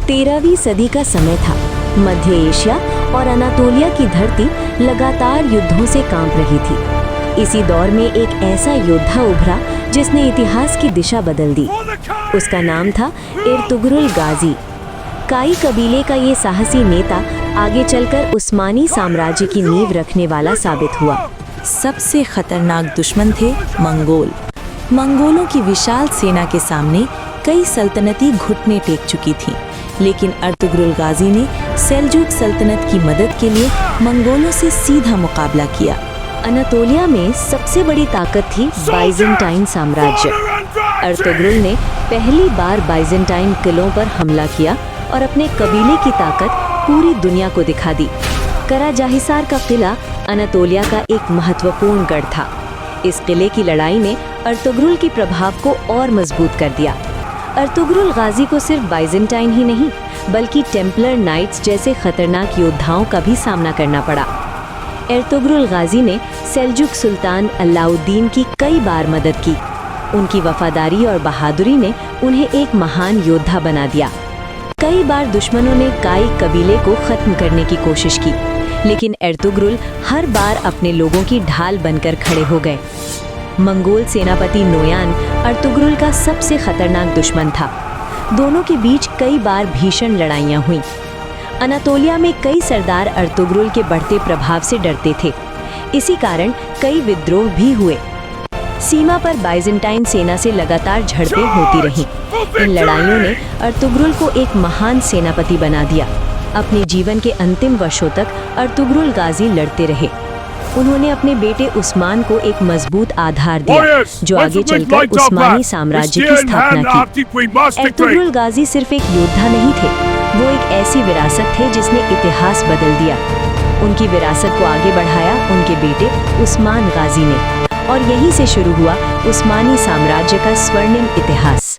13वीं सदी का समय था। मध्य एशिया और अनातोलिया की धरती लगातार युद्धों से कांप रही थी। इसी दौर में एक ऐसा योद्धा उभरा जिसने इतिहास की दिशा बदल दी। उसका नाम था इर्तुगरुल गाजी। काई कबीले का ये साहसी नेता आगे चलकर उस्मानी साम्राज्य की नींव रखने वाला साबित हुआ। सबसे खतरनाक दुश्मन थे मंगोल। मंगोलों की विशाल सेना के सामने कई सल्तनती घुटने टेक चुकी थीं, लेकिन अर्तुगरुल गाजी ने सेल्जुक सल्तनत की मदद के लिए मंगोलों से सीधा मुकाबला किया। अनातोलिया में सबसे बड़ी ताकत थी बाइजेंटाइन साम्राज्य। अर्तुगरुल ने पहली बार बाइजेंटाइन किलों पर हमला किया और अपने कबीले की ताकत पूरी दुनिया को दिखा दी। कराजाहिसार का किला अनातोलिया का एक महत्वपूर्ण गढ़ था। इस किले की लड़ाई ने अर्तुगरुल के प्रभाव को और मजबूत कर दिया। अर्तुगरुल गाजी को सिर्फ बाइजेंटाइन ही नहीं बल्कि टेम्पलर नाइट्स जैसे खतरनाक योद्धाओं का भी सामना करना पड़ा। अर्तुगरुल गाजी ने सेल्जुक सुल्तान अलाउद्दीन की कई बार मदद की। उनकी वफादारी और बहादुरी ने उन्हें एक महान योद्धा बना दिया। कई बार दुश्मनों ने काई कबीले को खत्म करने की कोशिश की, लेकिन अर्तुगरुल हर बार अपने लोगों की ढाल बनकर खड़े हो गए। मंगोल सेनापति नोयान अर्तुगरुल का सबसे खतरनाक दुश्मन था। दोनों के बीच कई बार भीषण लड़ाइयाँ हुईं। अनातोलिया में कई सरदार अर्तुगरुल के बढ़ते प्रभाव से डरते थे। इसी कारण कई विद्रोह भी हुए। सीमा पर बाइजेंटाइन सेना से लगातार झड़पें होती रहीं। इन लड़ाइयों ने अर्तुगरुल को एक महान सेनापति बना दिया। अपने जीवन के अंतिम वर्षों तक अर्तुगरुल गाजी लड़ते रहे। उन्होंने अपने बेटे उस्मान को एक मजबूत आधार दिया, जो आगे चलकर उस्मानी साम्राज्य की स्थापना की। अर्तुगरुल गाजी सिर्फ एक योद्धा नहीं थे, वो एक ऐसी विरासत थे जिसने इतिहास बदल दिया। उनकी विरासत को आगे बढ़ाया उनके बेटे उस्मान गाजी ने, और यहीं से शुरू हुआ उस्मानी साम्राज्य का स्वर्णिम इतिहास।